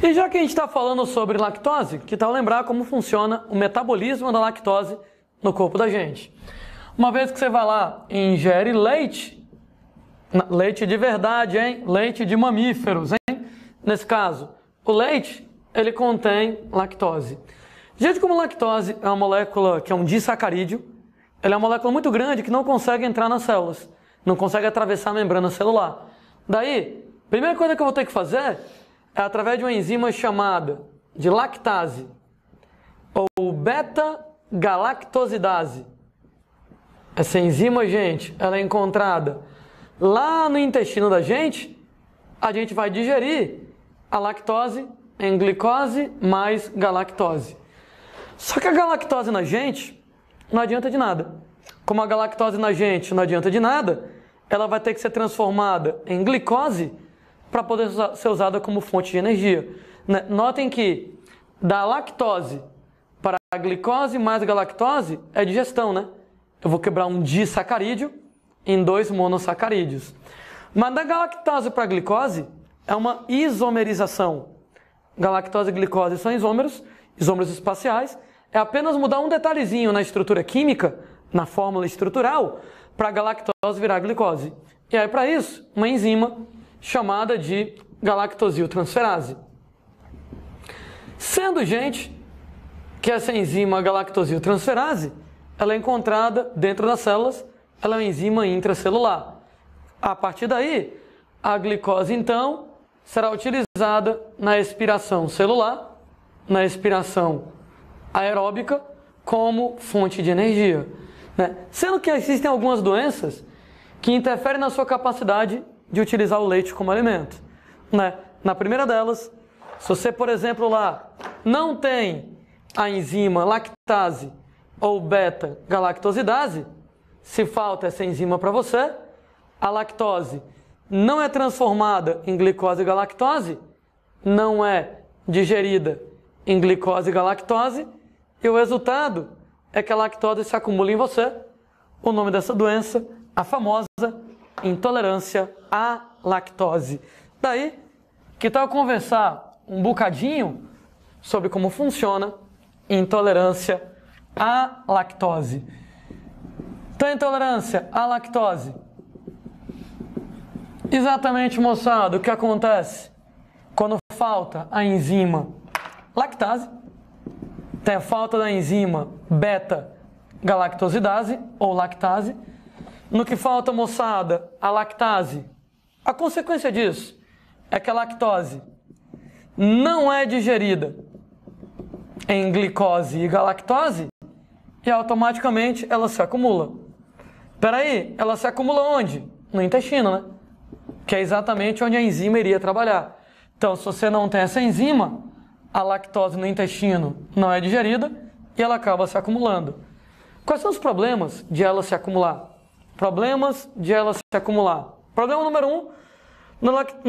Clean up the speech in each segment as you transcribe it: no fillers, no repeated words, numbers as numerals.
E já que a gente está falando sobre lactose, que tal lembrar como funciona o metabolismo da lactose no corpo da gente? Uma vez que você vai lá e ingere leite, leite de verdade, hein? Leite de mamíferos, hein? Nesse caso, o leite, ele contém lactose. Gente, como lactose é uma molécula que é um disacarídeo, ela é uma molécula muito grande que não consegue entrar nas células, não consegue atravessar a membrana celular. Daí, a primeira coisa que eu vou ter que fazer é através de uma enzima chamada de lactase ou beta-galactosidase. Essa enzima, gente, ela é encontrada lá no intestino da gente. A gente vai digerir a lactose em glicose mais galactose. Só que a galactose na gente não adianta de nada. Como a galactose na gente não adianta de nada, ela vai ter que ser transformada em glicose para poder ser usada como fonte de energia. Notem que da lactose para a glicose mais galactose é digestão, né? Eu vou quebrar um disacarídeo em 2 monossacarídeos. Mas da galactose para a glicose é uma isomerização. Galactose e glicose são isômeros espaciais. É apenas mudar um detalhezinho na estrutura química, na fórmula estrutural, para a galactose virar glicose. E aí, para isso, uma enzima chamada de galactosiltransferase. Sendo, gente, que essa enzima galactosiltransferase, ela é encontrada dentro das células, ela é uma enzima intracelular. A partir daí, a glicose, então, será utilizada na expiração celular, na expiração aeróbica, como fonte de energia. Sendo que existem algumas doenças que interferem na sua capacidade de utilizar o leite como alimento. Na primeira delas, se você, por exemplo, lá não tem a enzima lactase ou beta-galactosidase, se falta essa enzima para você, a lactose não é transformada em glicose e galactose, não é digerida em glicose e galactose, e o resultado é que a lactose se acumula em você. O nome dessa doença, a famosa intolerância à lactose. Daí, que tal conversar um bocadinho sobre como funciona intolerância à lactose? Então, intolerância à lactose. Exatamente, moçada, o que acontece quando falta a enzima lactase, tem a falta da enzima beta-galactosidase ou lactase. No que falta, moçada, a lactase. A consequência disso é que a lactose não é digerida em glicose e galactose e automaticamente ela se acumula. Peraí, ela se acumula onde? No intestino, né? Que é exatamente onde a enzima iria trabalhar. Então, se você não tem essa enzima, a lactose no intestino não é digerida e ela acaba se acumulando. Quais são os problemas de ela se acumular? Problemas de ela se acumular. Problema número 1,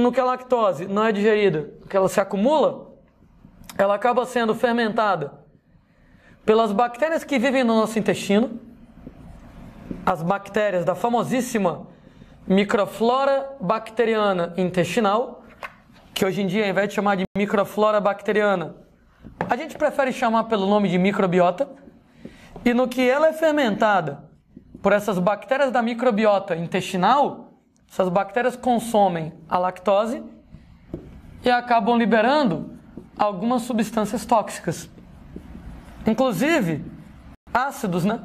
no que a lactose não é digerida, no que ela se acumula, ela acaba sendo fermentada pelas bactérias que vivem no nosso intestino, as bactérias da famosíssima microflora bacteriana intestinal, que hoje em dia, ao invés de chamar de microflora bacteriana, a gente prefere chamar pelo nome de microbiota. E no que ela é fermentada por essas bactérias da microbiota intestinal, essas bactérias consomem a lactose e acabam liberando algumas substâncias tóxicas. Inclusive, ácidos, né?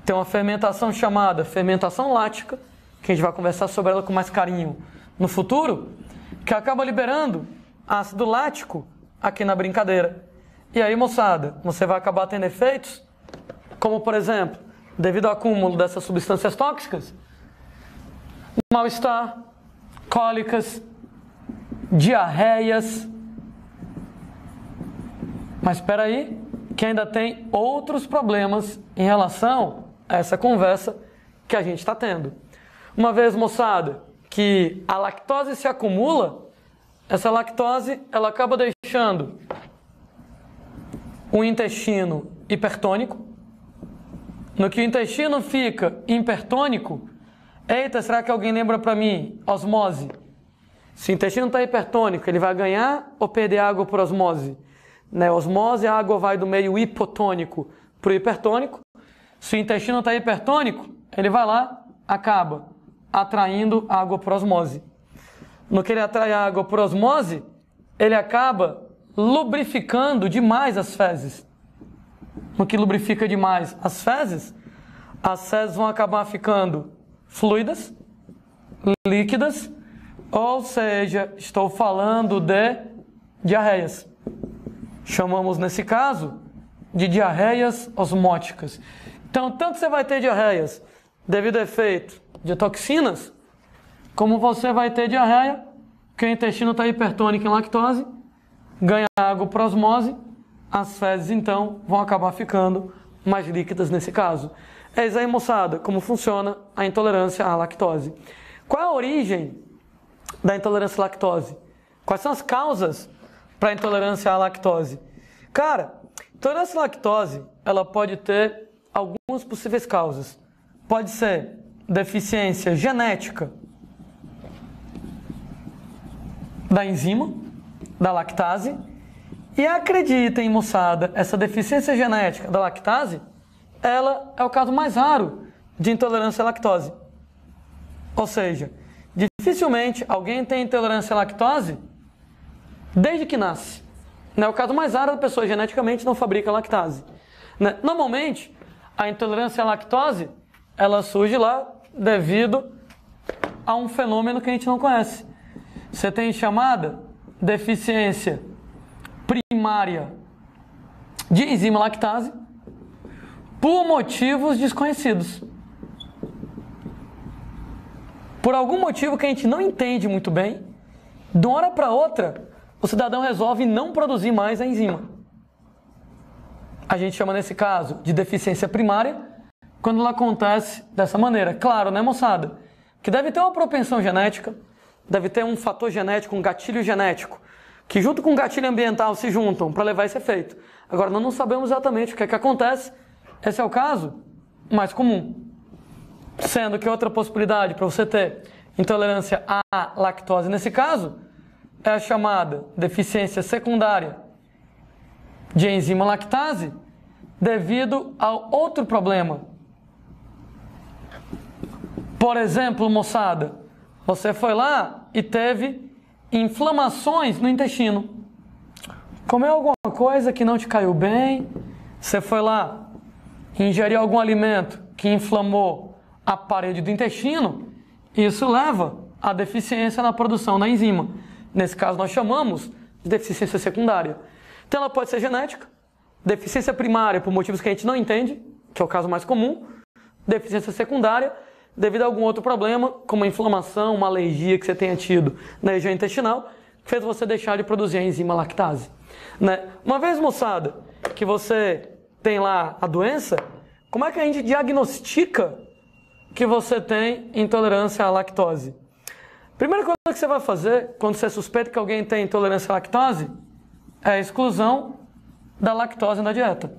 Tem uma fermentação chamada fermentação lática, que a gente vai conversar sobre ela com mais carinho no futuro, que acaba liberando ácido lático aqui na brincadeira. E aí, moçada, você vai acabar tendo efeitos, como por exemplo, devido ao acúmulo dessas substâncias tóxicas, mal-estar, cólicas, diarreias. Mas espera aí, que ainda tem outros problemas em relação a essa conversa que a gente está tendo. Uma vez, moçada, que a lactose se acumula, essa lactose ela acaba deixando o intestino hipertônico. No que o intestino fica hipertônico, eita, será que alguém lembra para mim? Osmose. Se o intestino está hipertônico, ele vai ganhar ou perder água por osmose? Na osmose, a água vai do meio hipotônico para o hipertônico. Se o intestino está hipertônico, ele vai lá, acaba atraindo água por osmose. No que ele atrai água por osmose, ele acaba lubrificando demais as fezes. No que lubrifica demais as fezes vão acabar ficando fluidas, líquidas, ou seja, estou falando de diarreias. Chamamos nesse caso de diarreias osmóticas. Então, tanto você vai ter diarreias devido ao efeito de toxinas, como você vai ter diarreia, que o intestino está hipertônico em lactose, ganha água por osmose, as fezes então vão acabar ficando mais líquidas nesse caso. É isso aí, moçada, como funciona a intolerância à lactose. Qual é a origem da intolerância à lactose? Quais são as causas para a intolerância à lactose? Cara, intolerância à lactose, ela pode ter algumas possíveis causas. Pode ser deficiência genética da enzima, da lactase. E acreditem, moçada, essa deficiência genética da lactase, ela é o caso mais raro de intolerância à lactose. Ou seja, dificilmente alguém tem intolerância à lactose desde que nasce. É o caso mais raro da pessoa geneticamente não fabrica lactase. Normalmente, a intolerância à lactose, ela surge lá devido a um fenômeno que a gente não conhece. Você tem chamada deficiência primária de enzima lactase por motivos desconhecidos. Por algum motivo que a gente não entende muito bem, de uma hora para outra, o cidadão resolve não produzir mais a enzima. A gente chama nesse caso de deficiência primária, quando ela acontece dessa maneira. Claro, né, moçada? Que deve ter uma propensão genética, deve ter um fator genético, um gatilho genético, que junto com o gatilho ambiental se juntam para levar esse efeito. Agora, nós não sabemos exatamente o que é que acontece. Esse é o caso mais comum. Sendo que outra possibilidade para você ter intolerância à lactose, nesse caso, é a chamada deficiência secundária de enzima lactase devido a outro problema. Por exemplo, moçada, você foi lá e teve inflamações no intestino. Comeu alguma coisa que não te caiu bem, você foi lá e ingeriu algum alimento que inflamou a parede do intestino, isso leva à deficiência na produção da enzima. Nesse caso, nós chamamos de deficiência secundária. Então, ela pode ser genética, deficiência primária por motivos que a gente não entende, que é o caso mais comum, deficiência secundária devido a algum outro problema, como uma inflamação, uma alergia que você tenha tido na região intestinal, que fez você deixar de produzir a enzima lactase. Uma vez, moçada, que você tem lá a doença, como é que a gente diagnostica que você tem intolerância à lactose? Primeira coisa que você vai fazer quando você suspeita que alguém tem intolerância à lactose é a exclusão da lactose na dieta.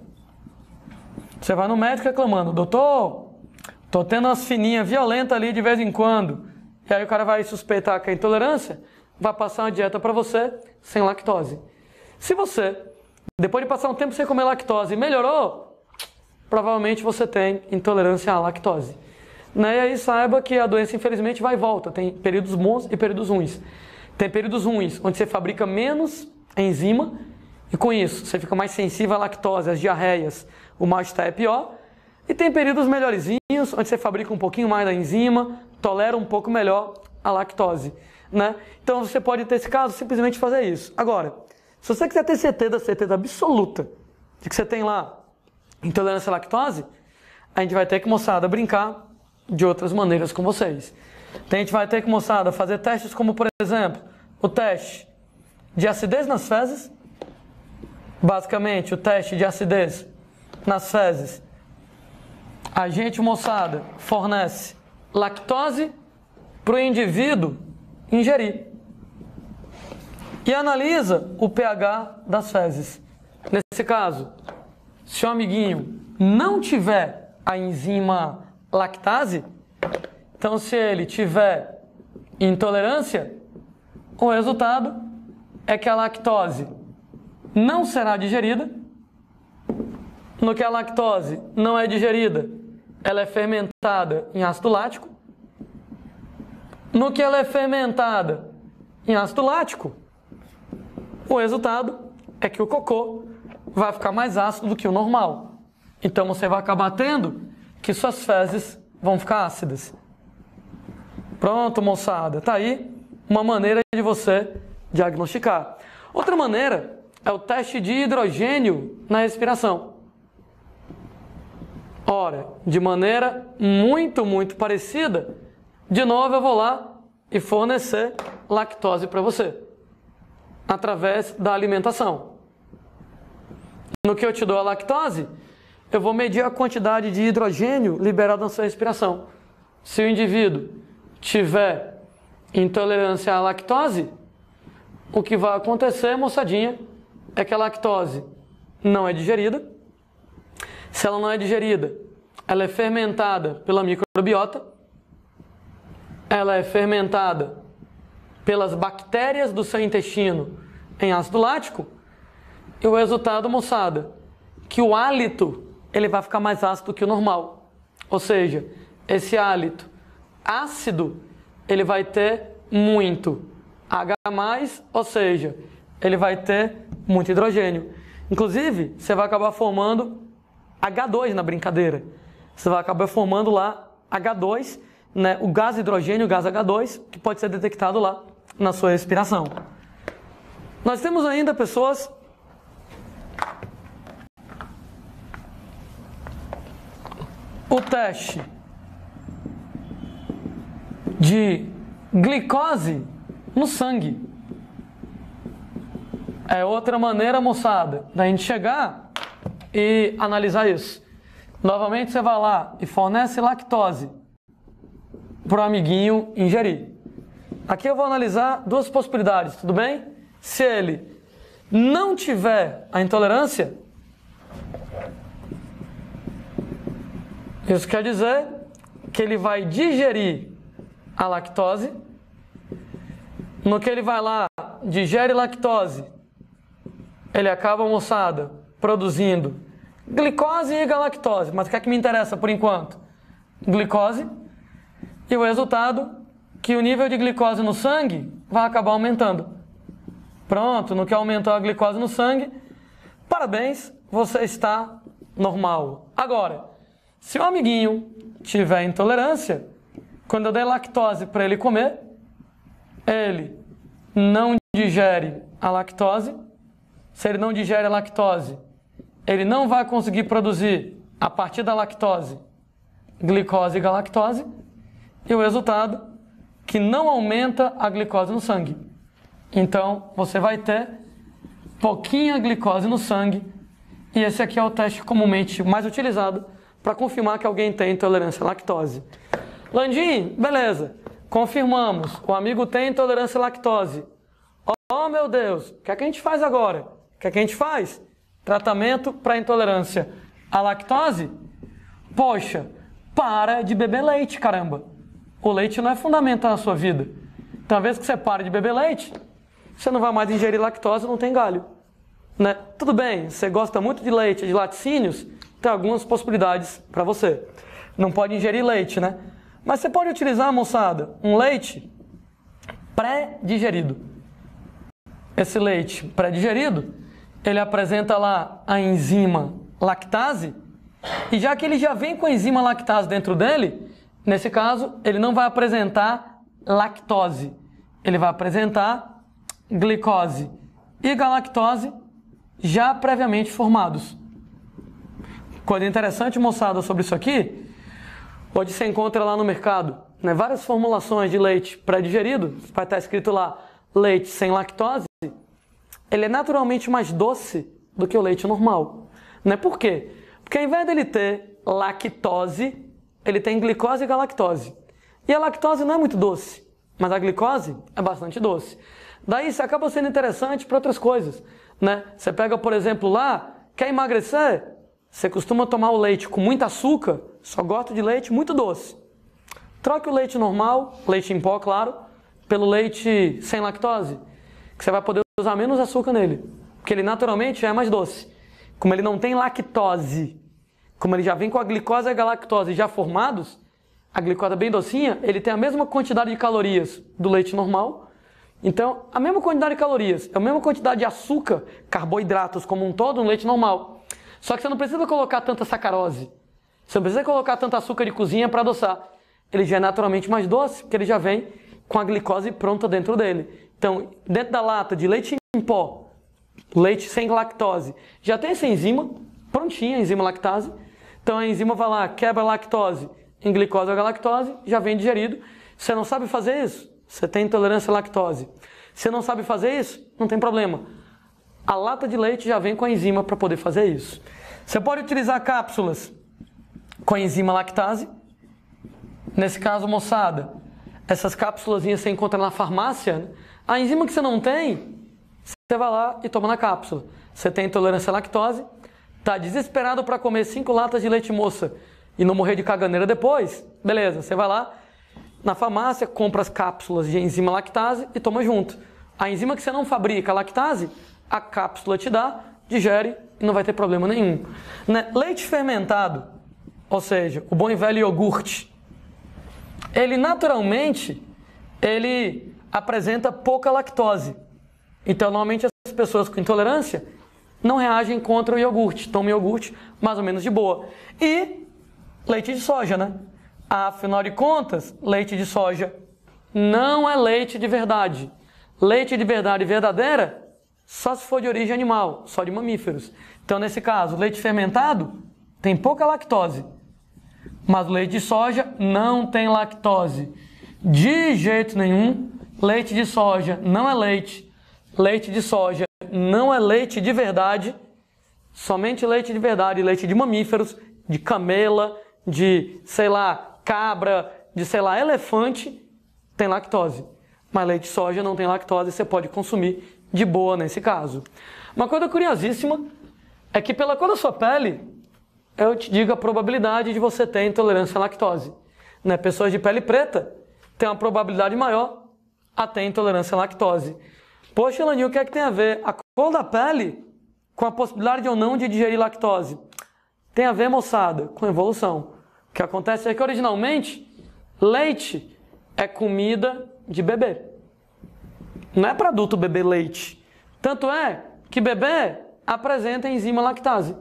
Você vai no médico reclamando: doutor, tô tendo umas fininhas violentas ali de vez em quando. E aí o cara vai suspeitar que é intolerância, vai passar uma dieta para você sem lactose. Se você, depois de passar um tempo sem comer lactose, melhorou, provavelmente você tem intolerância à lactose. E aí saiba que a doença infelizmente vai e volta, tem períodos bons e períodos ruins. Tem períodos ruins onde você fabrica menos enzima e com isso você fica mais sensível à lactose, às diarreias, o mal-estar é pior. E tem períodos melhorzinhos onde você fabrica um pouquinho mais da enzima, tolera um pouco melhor a lactose. Então você pode ter esse caso, simplesmente fazer isso. Agora, se você quiser ter certeza absoluta de que você tem lá intolerância à lactose, a gente vai ter que, moçada, brincar de outras maneiras com vocês. Então, a gente vai ter que, moçada, fazer testes como, por exemplo, o teste de acidez nas fezes. Basicamente, o teste de acidez nas fezes. A gente, moçada, fornece lactose para o indivíduo ingerir. E analisa o pH das fezes. Nesse caso, se o amiguinho não tiver a enzima lactase, então se ele tiver intolerância, o resultado é que a lactose não será digerida. No que a lactose não é digerida, ela é fermentada em ácido lático. No que ela é fermentada em ácido lático, o resultado é que o cocô vai ficar mais ácido do que o normal. Então você vai acabar tendo que suas fezes vão ficar ácidas. Pronto, moçada. Tá aí uma maneira de você diagnosticar. Outra maneira é o teste de hidrogênio na respiração. Ora, de maneira muito parecida, de novo eu vou lá e fornecer lactose para você, através da alimentação. No que eu te dou a lactose, eu vou medir a quantidade de hidrogênio liberado na sua respiração. Se o indivíduo tiver intolerância à lactose, o que vai acontecer, moçadinha, é que a lactose não é digerida. Se ela não é digerida, ela é fermentada pela microbiota, ela é fermentada pelas bactérias do seu intestino em ácido lático, e o resultado, moçada, que o hálito ele vai ficar mais ácido que o normal. Ou seja, esse hálito ácido ele vai ter muito H+, ou seja, ele vai ter muito hidrogênio. Inclusive, você vai acabar formando H2 na brincadeira. Você vai acabar formando lá H2, né, o gás hidrogênio, o gás H2, que pode ser detectado lá na sua respiração. Nós temos ainda pessoas o teste de glicose no sangue. É outra maneira, moçada, da gente chegar e analisar isso. Novamente você vai lá e fornece lactose para o amiguinho ingerir. Aqui eu vou analisar duas possibilidades, tudo bem? Se ele não tiver a intolerância, isso quer dizer que ele vai digerir a lactose. No que ele vai lá, digere lactose, ele acaba, moçada, produzindo glicose e galactose. Mas o que é que me interessa por enquanto? Glicose. E o resultado, que o nível de glicose no sangue vai acabar aumentando. Pronto, no que aumentou a glicose no sangue, parabéns, você está normal. Agora, se o amiguinho tiver intolerância, quando eu der lactose para ele comer, ele não digere a lactose. Se ele não digere a lactose, ele não vai conseguir produzir, a partir da lactose, glicose e galactose. E o resultado, que não aumenta a glicose no sangue. Então, você vai ter pouquinha glicose no sangue. E esse aqui é o teste comumente mais utilizado para confirmar que alguém tem intolerância à lactose. Landim, beleza. Confirmamos. O amigo tem intolerância à lactose. Oh, meu Deus. O que é que a gente faz agora? O que é que a gente faz? Tratamento para intolerância à lactose? Poxa, para de beber leite, caramba. O leite não é fundamental na sua vida. Então, uma vez que você para de beber leite, você não vai mais ingerir lactose, não tem galho. Né? Tudo bem, você gosta muito de leite, de laticínios, tem algumas possibilidades para você. Não pode ingerir leite, né? Mas você pode utilizar, moçada, um leite pré-digerido. Esse leite pré-digerido, ele apresenta lá a enzima lactase, e já que ele já vem com a enzima lactase dentro dele, nesse caso, ele não vai apresentar lactose, ele vai apresentar glicose e galactose já previamente formados. Coisa interessante, moçada, sobre isso aqui, hoje você encontra lá no mercado, né, várias formulações de leite pré-digerido, vai estar escrito lá, leite sem lactose, ele é naturalmente mais doce do que o leite normal. Né? Por quê? Porque ao invés dele ter lactose, ele tem glicose e galactose. E a lactose não é muito doce, mas a glicose é bastante doce. Daí isso acaba sendo interessante para outras coisas. Né? Você pega, por exemplo, lá, quer emagrecer? Você costuma tomar o leite com muito açúcar, só gosta de leite muito doce. Troque o leite normal, leite em pó, claro, pelo leite sem lactose, que você vai poder usar menos açúcar nele, porque ele naturalmente já é mais doce. Como ele não tem lactose, como ele já vem com a glicose e a galactose já formados, a glicose é bem docinha, ele tem a mesma quantidade de calorias do leite normal. Então, a mesma quantidade de calorias, a mesma quantidade de açúcar, carboidratos como um todo no leite normal. Só que você não precisa colocar tanta sacarose. Você não precisa colocar tanto açúcar de cozinha para adoçar. Ele já é naturalmente mais doce, porque ele já vem com a glicose pronta dentro dele. Então, dentro da lata de leite em pó, leite sem lactose, já tem essa enzima prontinha, a enzima lactase. Então a enzima vai lá, quebra a lactose em glicose ou galactose, já vem digerido. Você não sabe fazer isso? Você tem intolerância à lactose. Você não sabe fazer isso? Não tem problema. A lata de leite já vem com a enzima para poder fazer isso. Você pode utilizar cápsulas com a enzima lactase. Nesse caso, moçada, essas cápsulas você encontra na farmácia, né? A enzima que você não tem, você vai lá e toma na cápsula. Você tem intolerância à lactose, está desesperado para comer 5 latas de leite moça e não morrer de caganeira depois, beleza, você vai lá na farmácia, compra as cápsulas de enzima lactase e toma junto. A enzima que você não fabrica, a lactase, a cápsula te dá, digere e não vai ter problema nenhum. Né? Leite fermentado, ou seja, o bom e velho iogurte, ele naturalmente, ele apresenta pouca lactose. Então, normalmente as pessoas com intolerância não reagem contra o iogurte, tomam iogurte mais ou menos de boa. E leite de soja, né? Afinal de contas, leite de soja não é leite de verdade. Leite de verdade verdadeira só se for de origem animal, só de mamíferos. Então, nesse caso, leite fermentado tem pouca lactose, mas o leite de soja não tem lactose. De jeito nenhum, leite de soja não é leite. Leite de soja não é leite de verdade. Somente leite de verdade, leite de mamíferos, de camela, de, sei lá, cabra, de, sei lá, elefante, tem lactose. Mas leite de soja não tem lactose, você pode consumir de boa nesse caso. Uma coisa curiosíssima é que pela cor da sua pele, eu te digo a probabilidade de você ter intolerância à lactose. Né? Pessoas de pele preta têm uma probabilidade maior a ter intolerância à lactose. Poxa, Elaninho, o que é que tem a ver a cor da pele com a possibilidade ou não de digerir lactose? Tem a ver, moçada, com evolução. O que acontece é que originalmente leite é comida de bebê. Não é para adulto beber leite. Tanto é que bebê apresenta enzima lactase.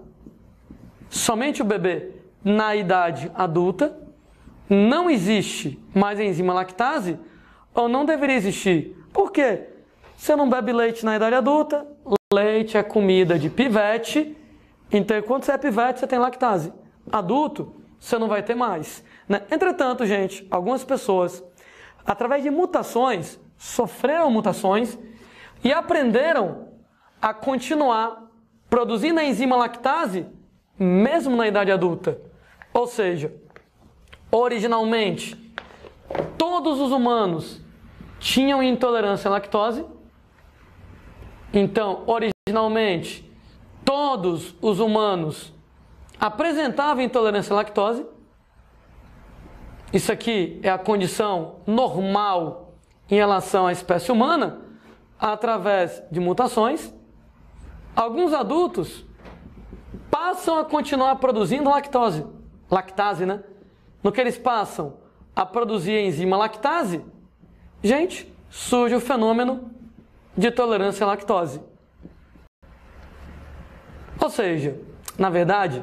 Somente o bebê na idade adulta não existe mais enzima lactase ou não deveria existir. Por quê? Você não bebe leite na idade adulta, leite é comida de pivete, então quando você é pivete você tem lactase. Adulto, você não vai ter mais. Né? Entretanto, gente, algumas pessoas, através de mutações, sofreram mutações e aprenderam a continuar produzindo a enzima lactase mesmo na idade adulta. Ou seja, originalmente, todos os humanos tinham intolerância à lactose. Então, originalmente, todos os humanos apresentavam intolerância à lactose. Isso aqui é a condição normal em relação à espécie humana, através de mutações. Alguns adultos passam a continuar produzindo lactase, né? No que eles passam a produzir a enzima lactase, gente, surge o fenômeno de tolerância à lactose. Ou seja, na verdade,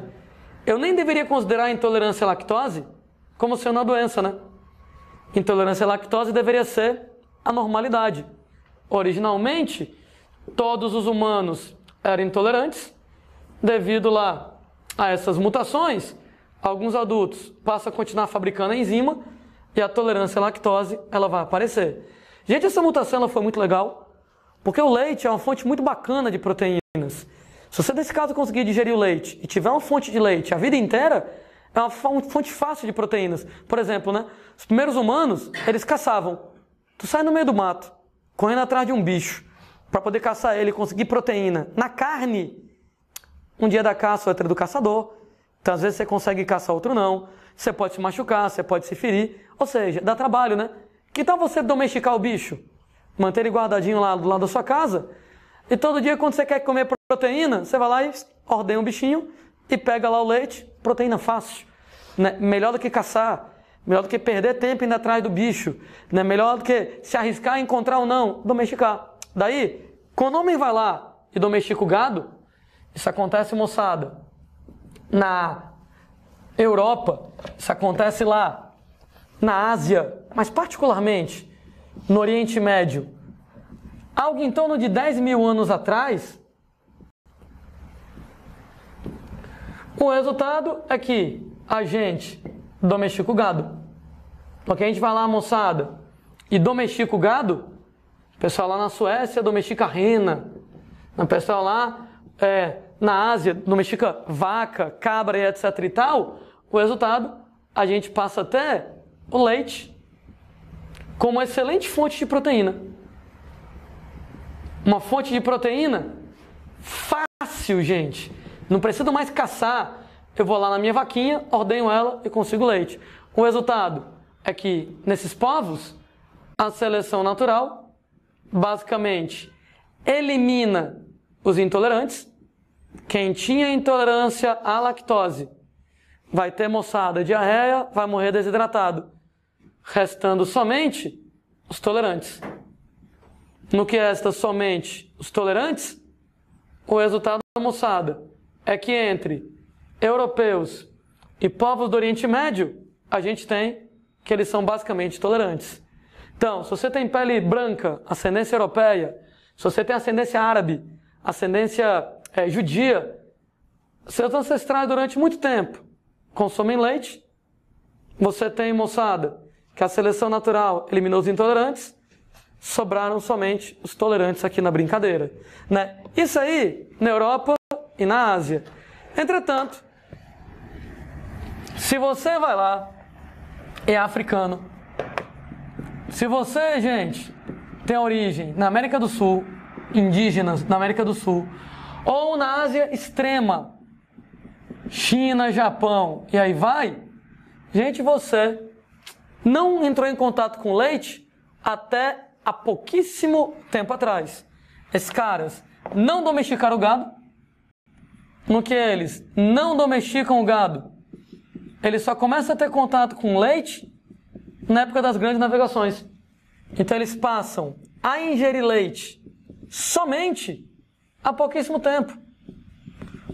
eu nem deveria considerar a intolerância à lactose como sendo uma doença, né? Intolerância à lactose deveria ser a normalidade. Originalmente, todos os humanos eram intolerantes. Devido lá a essas mutações, alguns adultos passam a continuar fabricando a enzima e a tolerância à lactose ela vai aparecer. Gente, essa mutação ela foi muito legal, porque o leite é uma fonte muito bacana de proteínas. Se você, nesse caso, conseguir digerir o leite e tiver uma fonte de leite a vida inteira, é uma fonte fácil de proteínas. Por exemplo, né? Os primeiros humanos, eles caçavam. Tu sai no meio do mato, correndo atrás de um bicho, para poder caçar ele e conseguir proteína. Na carne, um dia da caça, outro é do caçador. Então, às vezes, você consegue caçar, outro não. Você pode se machucar, você pode se ferir. Ou seja, dá trabalho, né? Que tal você domesticar o bicho? Manter ele guardadinho lá do lado da sua casa. E todo dia, quando você quer comer proteína, você vai lá e ordenha um bichinho e pega lá o leite. Proteína fácil. Né? Melhor do que caçar. Melhor do que perder tempo indo atrás do bicho. Né? Melhor do que se arriscar a encontrar ou não, domesticar. Daí, quando o homem vai lá e domestica o gado, isso acontece, moçada, na Europa, isso acontece lá na Ásia, mas particularmente no Oriente Médio. Algo em torno de 10 mil anos atrás, o resultado é que a gente domestica o gado. Porque a gente vai lá, moçada, e domestica o gado, o pessoal lá na Suécia domestica a rena, o pessoal lá na Ásia domestica vaca, cabra e etc e tal, o resultado, a gente passa até o leite como excelente fonte de proteína. Uma fonte de proteína fácil, gente. Não preciso mais caçar. Eu vou lá na minha vaquinha, ordenho ela e consigo leite. O resultado é que, nesses povos, a seleção natural, basicamente, elimina os intolerantes. Quem tinha intolerância à lactose vai ter, moçada, diarreia, vai morrer desidratado. Restando somente os tolerantes. No que resta somente os tolerantes, o resultado, moçada, é que entre europeus e povos do Oriente Médio, a gente tem que eles são basicamente tolerantes. Então, se você tem pele branca, ascendência europeia, se você tem ascendência árabe, ascendência judia, seus ancestrais durante muito tempo consomem leite, você tem, moçada, que a seleção natural eliminou os intolerantes, sobraram somente os tolerantes aqui na brincadeira. Né? Isso aí na Europa e na Ásia. Entretanto, se você vai lá, é africano, se você, gente, tem origem na América do Sul, indígenas na América do Sul, ou na Ásia extrema, China, Japão, e aí vai, gente, você não entrou em contato com leite até há pouquíssimo tempo atrás. Esses caras não domesticaram o gado. No que eles não domesticam o gado, eles só começam a ter contato com leite na época das grandes navegações. Então eles passam a ingerir leite somente há pouquíssimo tempo.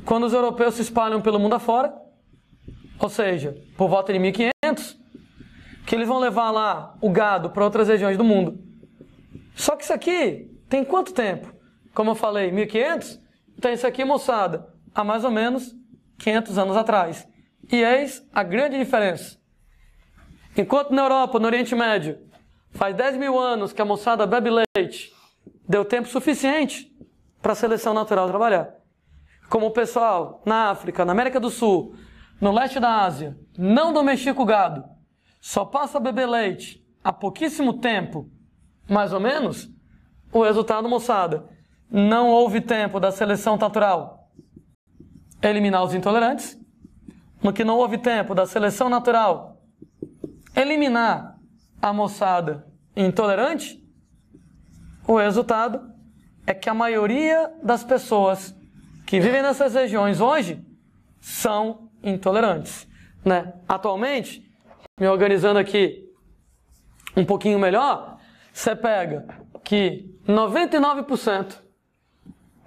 Quando os europeus se espalham pelo mundo afora, ou seja, por volta de 1500, que eles vão levar lá o gado para outras regiões do mundo. Só que isso aqui tem quanto tempo? Como eu falei, 1500? Então isso aqui, moçada, há mais ou menos 500 anos atrás. E eis a grande diferença. Enquanto na Europa, no Oriente Médio, faz 10 mil anos que a moçada bebe leite, deu tempo suficiente para a seleção natural trabalhar. Como o pessoal na África, na América do Sul, no leste da Ásia, não domestica o gado, só passa a beber leite há pouquíssimo tempo, mais ou menos, o resultado, moçada, não houve tempo da seleção natural eliminar os intolerantes, no que não houve tempo da seleção natural eliminar a moçada intolerante, o resultado é que a maioria das pessoas que vivem nessas regiões hoje são intolerantes. Né? Atualmente, me organizando aqui um pouquinho melhor, você pega que 99%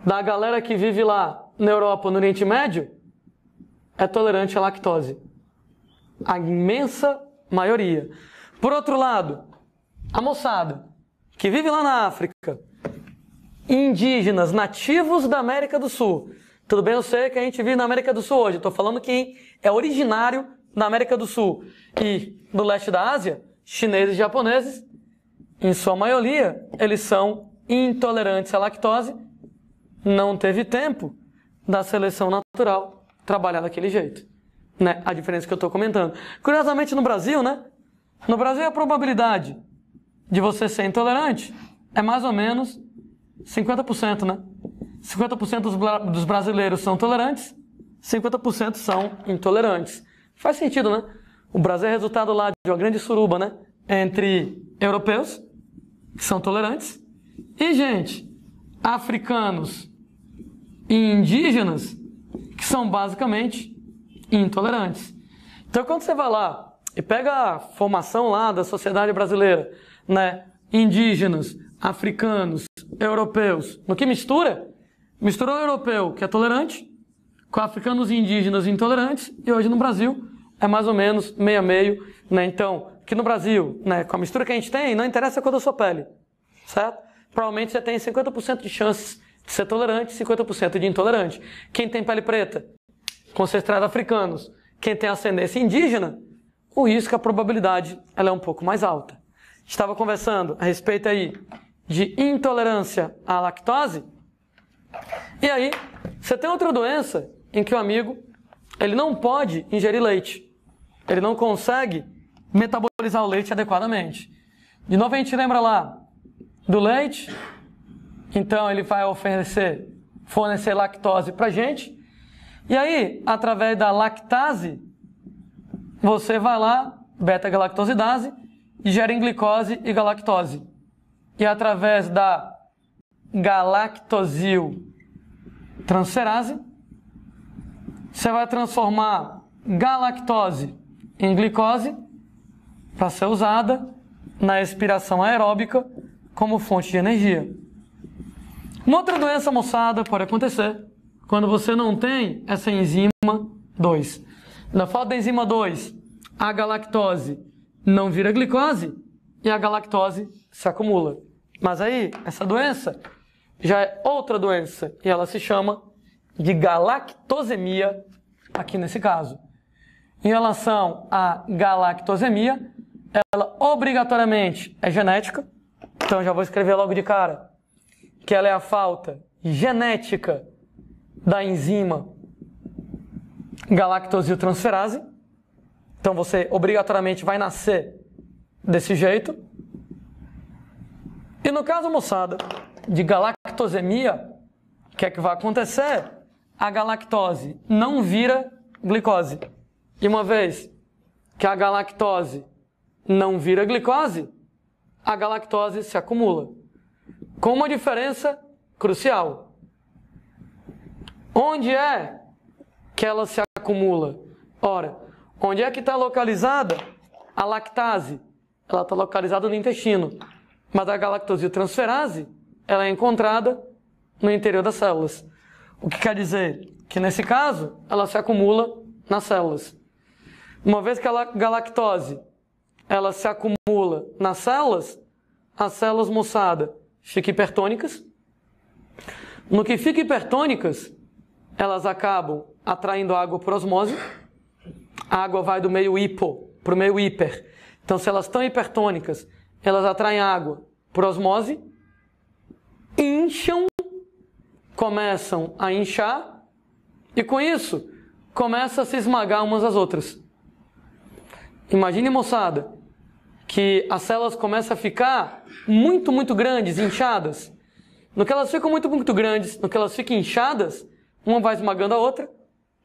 da galera que vive lá na Europa, no Oriente Médio, é tolerante à lactose. A imensa maioria. Por outro lado, a moçada que vive lá na África, indígenas, nativos da América do Sul. Tudo bem, eu sei que a gente vive na América do Sul hoje. Estou falando quem é originário da América do Sul e do leste da Ásia, chineses e japoneses, em sua maioria, eles são intolerantes à lactose. Não teve tempo da seleção natural trabalhar daquele jeito. Né? A diferença que eu estou comentando. Curiosamente, no Brasil, né? No Brasil, a probabilidade de você ser intolerante é mais ou menos 50%, né? 50% dos brasileiros são tolerantes, 50% são intolerantes. Faz sentido, né? O Brasil é resultado lá de uma grande suruba, né? Entre europeus, que são tolerantes, e, gente, africanos e indígenas, que são basicamente intolerantes. Então, quando você vai lá e pega a formação lá da sociedade brasileira, né, indígenas, africanos, europeus, no que mistura? Misturou o europeu, que é tolerante, com africanos e indígenas intolerantes, e hoje no Brasil é mais ou menos meio a meio, né? Então, aqui no Brasil, né, com a mistura que a gente tem, não interessa a cor da sua pele, certo? Provavelmente você tem 50% de chances de ser tolerante e 50% de intolerante. Quem tem pele preta, com ancestrais africanos, quem tem ascendência indígena, o risco, a probabilidade, ela é um pouco mais alta. Estava conversando a respeito aí de intolerância à lactose, e aí você tem outra doença em que o amigo, ele não pode ingerir leite. Ele não consegue metabolizar o leite adequadamente. De novo a gente lembra lá do leite, então ele vai fornecer lactose pra gente, e aí, através da lactase, você vai lá, beta-galactosidase, e gera em glicose e galactose. E através da galactosiltransferase, você vai transformar galactose em glicose para ser usada na respiração aeróbica como fonte de energia. Uma outra doença, moçada, pode acontecer quando você não tem essa enzima 2. Na falta da enzima 2, a galactose não vira glicose e a galactose se acumula. Mas aí, essa doença já é outra doença e ela se chama de galactosemia, aqui nesse caso. Em relação à galactosemia, ela obrigatoriamente é genética, então já vou escrever logo de cara que ela é a falta genética da enzima galactosiltransferase. Então você obrigatoriamente vai nascer desse jeito. E no caso, moçada, de galactosemia, o que é que vai acontecer? A galactose não vira glicose. E uma vez que a galactose não vira glicose, a galactose se acumula. Com uma diferença crucial. Onde é que ela se acumula? Ora, onde é que está localizada a lactase? Ela está localizada no intestino. Mas a galactosiltransferase, ela é encontrada no interior das células. O que quer dizer que, nesse caso, ela se acumula nas células. Uma vez que a galactose ela se acumula nas células, as células, moçada, ficam hipertônicas. No que fica hipertônicas, elas acabam atraindo água por osmose. A água vai do meio hipo para o meio hiper. Então, se elas estão hipertônicas, elas atraem água por osmose, incham, começam a inchar, e com isso, começa a se esmagar umas às outras. Imagine, moçada, que as células começam a ficar muito, muito grandes, inchadas. No que elas ficam muito, muito grandes, no que elas ficam inchadas, uma vai esmagando a outra,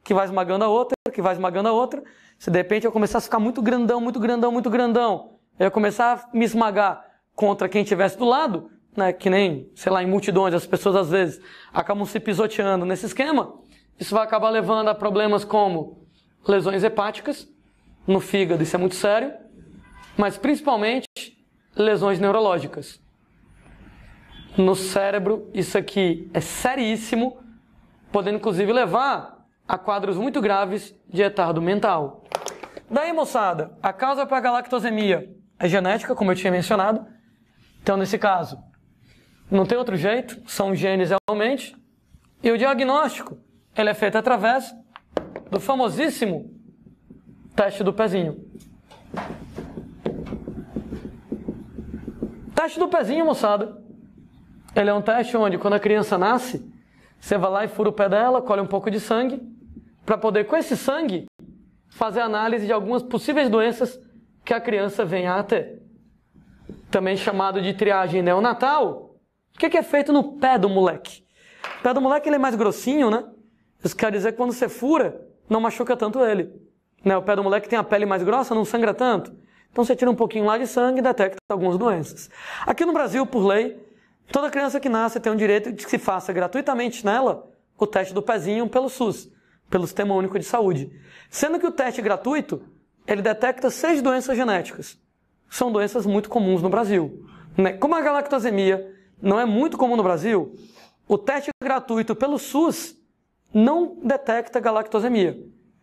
que vai esmagando a outra, que vai esmagando a outra. Se de repente eu começar a ficar muito grandão, muito grandão, muito grandão, eu começar a me esmagar contra quem estivesse do lado, né, que nem, sei lá, em multidões, as pessoas às vezes acabam se pisoteando nesse esquema, isso vai acabar levando a problemas como lesões hepáticas, no fígado isso é muito sério, mas principalmente lesões neurológicas. No cérebro isso aqui é seríssimo, podendo inclusive levar a quadros muito graves de retardo mental. Daí, moçada, a causa para a galactosemia é genética, como eu tinha mencionado. Então, nesse caso, não tem outro jeito, são genes realmente. E o diagnóstico, ele é feito através do famosíssimo teste do pezinho. Teste do pezinho, moçada. Ele é um teste onde, quando a criança nasce, você vai lá e fura o pé dela, colhe um pouco de sangue, para poder, com esse sangue, fazer análise de algumas possíveis doenças que a criança venha a ter. Também chamado de triagem neonatal. O que é feito no pé do moleque? O pé do moleque ele é mais grossinho, né? Isso quer dizer que quando você fura, não machuca tanto ele. Né? O pé do moleque tem a pele mais grossa, não sangra tanto. Então você tira um pouquinho lá de sangue e detecta algumas doenças. Aqui no Brasil, por lei, toda criança que nasce tem o direito de que se faça gratuitamente nela o teste do pezinho pelo SUS, pelo Sistema Único de Saúde. Sendo que o teste gratuito, ele detecta 6 doenças genéticas. São doenças muito comuns no Brasil. Como a galactosemia não é muito comum no Brasil, o teste gratuito pelo SUS não detecta galactosemia,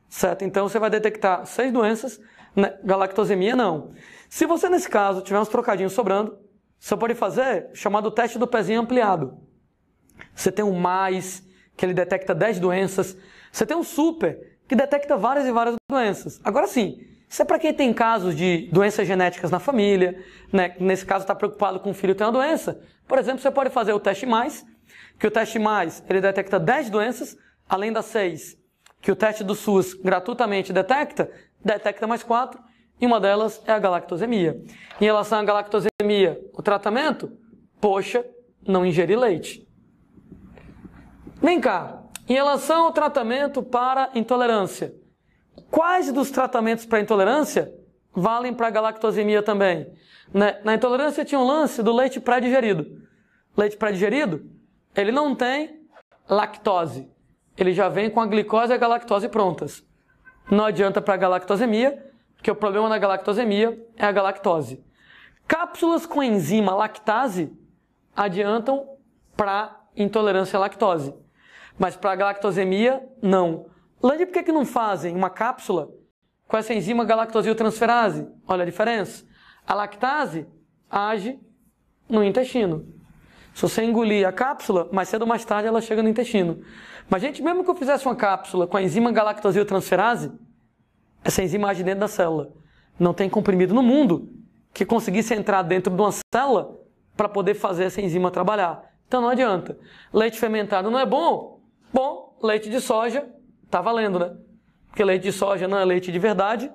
certo? Então você vai detectar 6 doenças, galactosemia não. Se você nesse caso tiver uns trocadinhos sobrando, você pode fazer o chamado teste do pezinho ampliado. Você tem o mais, que ele detecta 10 doenças. Você tem o super, que detecta várias e várias doenças. Agora sim, isso é para quem tem casos de doenças genéticas na família, nesse caso está preocupado com o filho ter uma doença. Por exemplo, você pode fazer o teste mais, que o teste mais ele detecta 10 doenças, além das 6 que o teste do SUS gratuitamente detecta mais 4, e uma delas é a galactosemia. Em relação à galactosemia, o tratamento? Poxa, não ingerir leite. Vem cá, em relação ao tratamento para intolerância, quais dos tratamentos para intolerância valem para a galactosemia também? Na intolerância tinha um lance do leite pré-digerido. Leite pré-digerido, ele não tem lactose. Ele já vem com a glicose e a galactose prontas. Não adianta para a galactosemia, porque o problema na galactosemia é a galactose. Cápsulas com enzima lactase adiantam para intolerância à lactose. Mas para a galactosemia, não. Lande, por que não fazem uma cápsula com essa enzima galactosiltransferase? Olha a diferença. A lactase age no intestino. Se você engolir a cápsula, mais cedo ou mais tarde ela chega no intestino. Mas, gente, mesmo que eu fizesse uma cápsula com a enzima galactosiltransferase, essa enzima age dentro da célula. Não tem comprimido no mundo que conseguisse entrar dentro de uma célula para poder fazer essa enzima trabalhar. Então não adianta. Leite fermentado não é bom? Bom, leite de soja tá valendo, né? Porque leite de soja não é leite de verdade,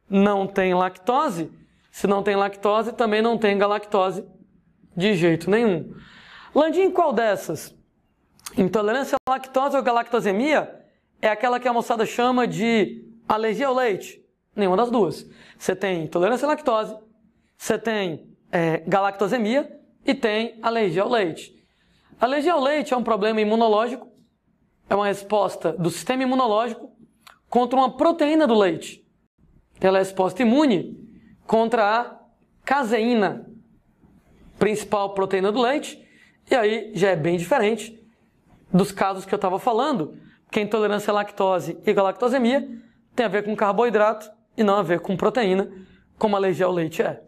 não tem lactose. Se não tem lactose, também não tem galactose de jeito nenhum. Landim, qual dessas? Intolerância à lactose ou galactosemia é aquela que a moçada chama de alergia ao leite? Nenhuma das duas. Você tem intolerância à lactose, você tem galactosemia e tem alergia ao leite. Alergia ao leite é um problema imunológico, é uma resposta do sistema imunológico contra uma proteína do leite. Ela é resposta imune contra a caseína, principal proteína do leite, e aí já é bem diferente dos casos que eu estava falando, que a intolerância à lactose e galactosemia tem a ver com carboidrato e não a ver com proteína, como a alergia ao leite é.